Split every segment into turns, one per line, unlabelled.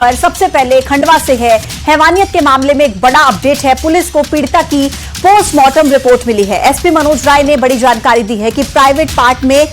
पर सबसे पहले खंडवा से है। हैवानियत के मामले में एक बड़ा अपडेट है। पुलिस को पीड़िता की पोस्टमार्टम रिपोर्ट मिली है। एसपी मनोज राय ने बड़ी जानकारी दी है कि प्राइवेट पार्ट में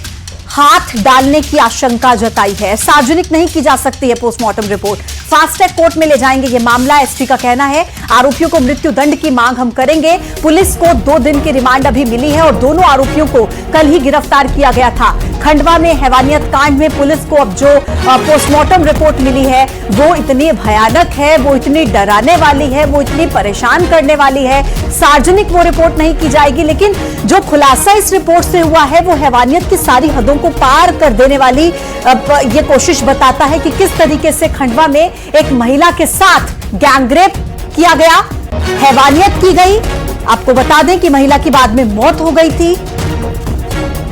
हाथ डालने की आशंका जताई है। सार्वजनिक नहीं की जा सकती है postmortem report. Fast track court में ले जाएंगे ये मामला। एसपी का कहना है आरोपियों को मृत्यु दंड की मांग हम करेंगे। पुलिस को 2 दिन की रिमांड अभी मिली है और दोनों आरोपियों को कल ही गिरफ्तार किया गया था। खंडवा में हैवानियत कांड में पुलिस को अब जो पोस्टमार्टम रिपोर्ट मिली है वो इतनी भयानक है, वो इतनी डराने वाली है, वो इतनी परेशान करने वाली है। सार्वजनिक वो रिपोर्ट नहीं की जाएगी, लेकिन जो खुलासा इस रिपोर्ट से हुआ है वो हैवानियत की सारी हदों को पार कर देने वाली ये कोशिश बताता है कि किस तरीके से खंडवा में एक महिला के साथ गैंगरेप किया गया, हैवानियत की गई। आपको बता दें कि महिला की बाद में मौत हो गई थी।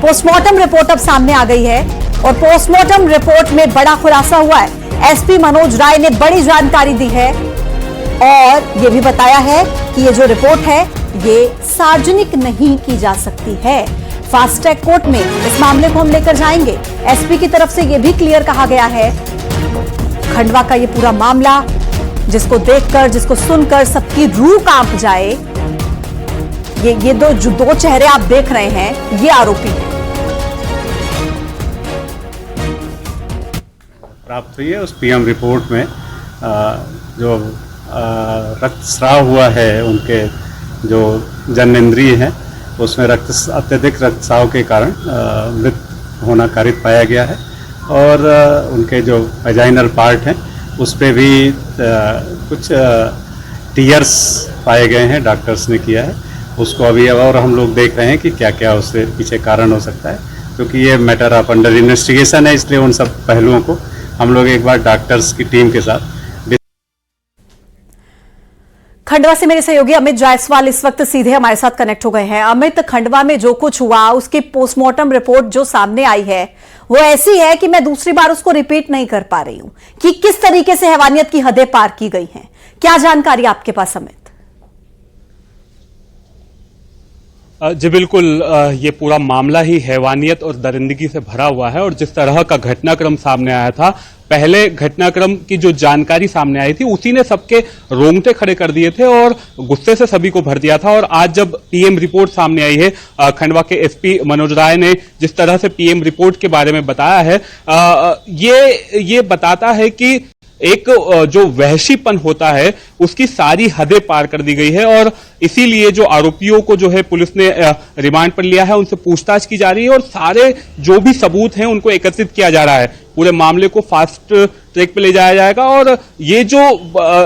पोस्टमार्टम रिपोर्ट अब सामने आ गई है और पोस्टमार्टम रिपोर्ट में बड़ा खुलासा हुआ है। एसपी मनोज राय ने बड़ी जानकारी दी है और यह भी बताया है कि ये जो रिपोर्ट है ये सार्वजनिक नहीं की जा सकती है। फास्ट ट्रैक कोर्ट में इस मामले को हम लेकर जाएंगे। एसपी की तरफ से यह भी क्लियर कहा गया है खंडवा का ये पूरा मामला जिसको देखकर, जिसको सुनकर सबकी रूह कांप जाए। ये दो चेहरे आप देख रहे हैं, ये आरोपी हैं।
प्राप्त हुई है उस पीएम रिपोर्ट में जो रक्तस्राव हुआ है, उनके जो जननेंद्रिय हैं उसमें अत्यधिक रक्तस्राव के कारण मृत होना कारित पाया गया है और उनके जो वेजाइनल पार्ट हैं उस पे भी कुछ टीयर्स पाए गए हैं, डॉक्टर्स ने किया है उसको अभी। और हम लोग देख रहे हैं कि क्या क्या उससे पीछे कारण हो सकता है, क्योंकि ये मैटर ऑफ अंडर इन्वेस्टिगेशन है, इसलिए उन सब पहलुओं को हम लोग एक बार डॉक्टर्स की टीम के साथ।
खंडवा से मेरे सहयोगी अमित जायसवाल इस वक्त सीधे हमारे साथ कनेक्ट हो गए हैं। अमित, खंडवा में जो कुछ हुआ उसकी पोस्टमार्टम रिपोर्ट जो सामने आई है वो ऐसी है कि मैं दूसरी बार उसको रिपीट नहीं कर पा रही हूं कि किस तरीके से हैवानियत की हदें पार की गई हैं। क्या जानकारी आपके पास अमित?
जी बिल्कुल, ये पूरा मामला ही हैवानियत और दरिंदगी से भरा हुआ है और जिस तरह का घटनाक्रम सामने आया था, पहले घटनाक्रम की जो जानकारी सामने आई थी उसी ने सबके रोंगटे खड़े कर दिए थे और गुस्से से सभी को भर दिया था। और आज जब पीएम रिपोर्ट सामने आई है, खंडवा के एसपी मनोज राय ने जिस तरह से पीएम रिपोर्ट के बारे में बताया है, ये बताता है कि एक जो वहशीपन होता है उसकी सारी हदें पार कर दी गई है और इसीलिए जो आरोपियों को जो है पुलिस ने रिमांड पर लिया है, उनसे पूछताछ की जा रही है और सारे जो भी सबूत हैं उनको एकत्रित किया जा रहा है। पूरे मामले को फास्ट ट्रैक पे ले जाया जाएगा और ये जो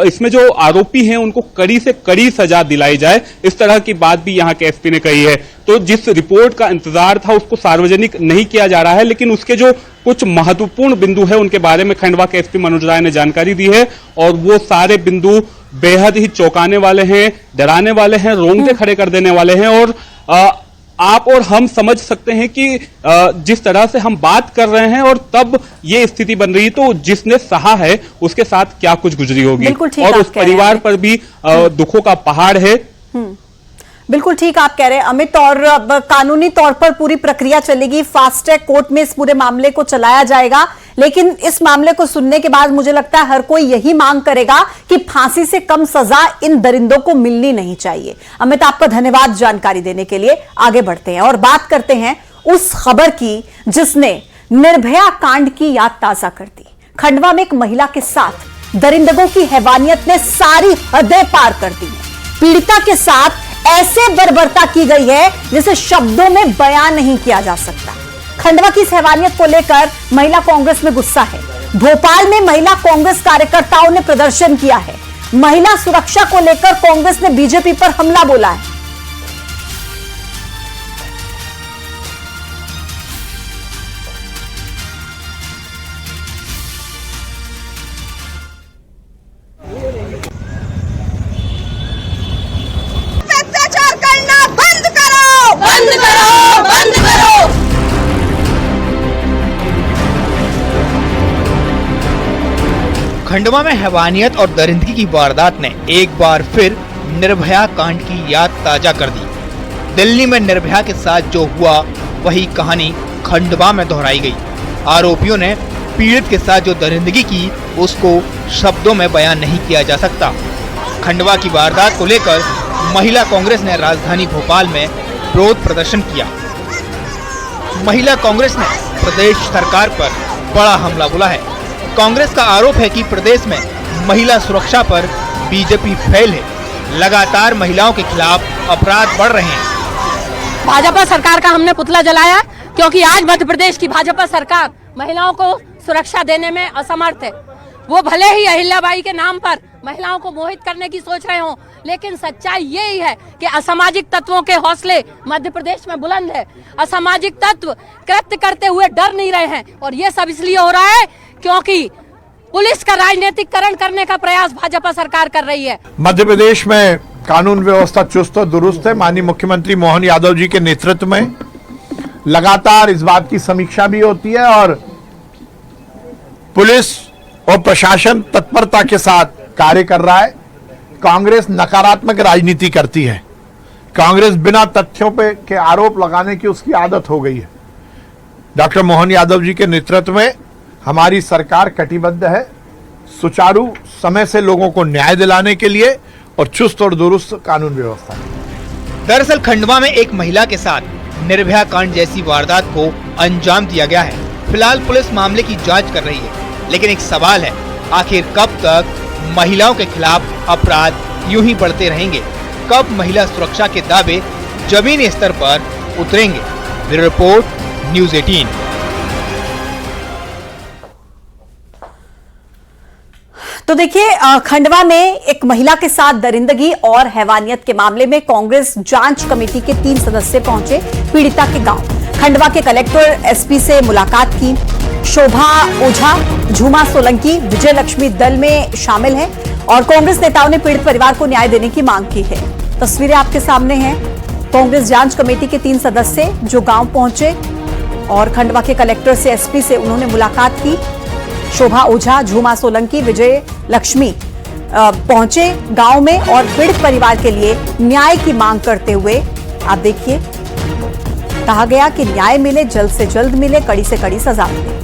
इसमें जो आरोपी हैं उनको कड़ी से कड़ी सजा दिलाई जाए, इस तरह की बात भी यहाँ के एसपी ने कही है। तो जिस रिपोर्ट का इंतजार था उसको सार्वजनिक नहीं किया जा रहा है, लेकिन उसके जो कुछ महत्वपूर्ण बिंदु है उनके बारे में खंडवा के एसपी मनोज राय ने जानकारी दी है और वो सारे बिंदु बेहद ही चौंकाने वाले हैं, डराने वाले हैं, रोंगटे खड़े कर देने वाले हैं। और आप और हम समझ सकते हैं कि जिस तरह से हम बात कर रहे हैं और तब ये स्थिति बन रही है, तो जिसने सहा है उसके साथ क्या कुछ गुजरी होगी और उस परिवार पर भी दुखों का पहाड़ है।
बिल्कुल ठीक आप कह रहे हैं अमित। और कानूनी तौर पर पूरी प्रक्रिया चलेगी, फास्ट ट्रैक कोर्ट में इस पूरे मामले को चलाया जाएगा, लेकिन इस मामले को सुनने के बाद मुझे लगता है हर कोई यही मांग करेगा कि फांसी से कम सजा इन दरिंदों को मिलनी नहीं चाहिए। अमित, आपका धन्यवाद जानकारी देने के लिए। आगे बढ़ते हैं और बात करते हैं उस खबर की जिसने निर्भया कांड की याद ताजा कर दी। खंडवा में एक महिला के साथ दरिंदों की हैवानियत ने सारी हदें पार कर दी। पीड़िता के साथ ऐसे बर्बरता की गई है जिसे शब्दों में बयान नहीं किया जा सकता। खंडवा की इस हैवानियत को लेकर महिला कांग्रेस में गुस्सा है। भोपाल में महिला कांग्रेस कार्यकर्ताओं ने प्रदर्शन किया है। महिला सुरक्षा को लेकर कांग्रेस ने बीजेपी पर हमला बोला है।
खंडवा में हैवानियत और दरिंदगी की वारदात ने एक बार फिर निर्भया कांड की याद ताजा कर दी। दिल्ली में निर्भया के साथ जो हुआ वही कहानी खंडवा में दोहराई गई। आरोपियों ने पीड़ित के साथ जो दरिंदगी की उसको शब्दों में बयान नहीं किया जा सकता। खंडवा की वारदात को लेकर महिला कांग्रेस ने राजधानी भोपाल में विरोध प्रदर्शन किया। महिला कांग्रेस ने प्रदेश सरकार पर बड़ा हमला बोला है। कांग्रेस का आरोप है कि प्रदेश में महिला सुरक्षा पर बीजेपी फेल है। लगातार महिलाओं के खिलाफ अपराध बढ़ रहे हैं।
भाजपा सरकार का हमने पुतला जलाया क्योंकि आज मध्य प्रदेश की भाजपा सरकार महिलाओं को सुरक्षा देने में असमर्थ है। वो भले ही अहिल्याबाई के नाम पर महिलाओं को मोहित करने की सोच रहे हों, लेकिन सच्चाई यही है कि असामाजिक तत्वों के हौसले मध्य प्रदेश में बुलंद है। असामाजिक तत्व कृत्य करते हुए डर नहीं रहे हैं और ये सब इसलिए हो रहा है क्योंकि पुलिस का राजनीतिकरण करने का प्रयास भाजपा सरकार कर रही है।
मध्य प्रदेश में कानून व्यवस्था चुस्त और दुरुस्त है। माननीय मुख्यमंत्री मोहन यादव जी के नेतृत्व में लगातार इस बात की समीक्षा भी होती है और पुलिस और प्रशासन तत्परता के साथ कार्य कर रहा है। कांग्रेस नकारात्मक राजनीति करती है। कांग्रेस बिना तथ्यों पे के आरोप लगाने की उसकी आदत हो गई है। डॉक्टर मोहन यादव जी के नेतृत्व में हमारी सरकार कटिबद्ध है सुचारू समय से लोगों को न्याय दिलाने के लिए और चुस्त और दुरुस्त कानून व्यवस्था।
दरअसल खंडवा में एक महिला के साथ निर्भया कांड जैसी वारदात को अंजाम दिया गया है। फिलहाल पुलिस मामले की जांच कर रही है, लेकिन एक सवाल है, आखिर कब तक महिलाओं के खिलाफ अपराध यूं ही बढ़ते रहेंगे? कब महिला सुरक्षा के दावे जमीनी स्तर पर उतरेंगे? Bureau report, news 18।
तो देखिए, खंडवा में एक महिला के साथ दरिंदगी और हैवानियत के मामले में कांग्रेस जांच कमेटी के 3 सदस्य पहुंचे पीड़िता के गांव। खंडवा के कलेक्टर एसपी से मुलाकात की। शोभा ओझा, झूमा सोलंकी, विजय लक्ष्मी दल में शामिल है और कांग्रेस नेताओं ने पीड़ित परिवार को न्याय देने की मांग की है। तस्वीरें आपके सामने हैं। कांग्रेस जांच कमेटी के 3 सदस्य जो गांव पहुंचे और खंडवा के कलेक्टर से, एसपी से उन्होंने मुलाकात की। शोभा ओझा, झूमा सोलंकी, विजय लक्ष्मी पहुंचे गांव में और पीड़ित परिवार के लिए न्याय की मांग करते हुए आप देखिए, कहा गया कि न्याय मिले, जल्द से जल्द मिले, कड़ी से कड़ी सजा मिले।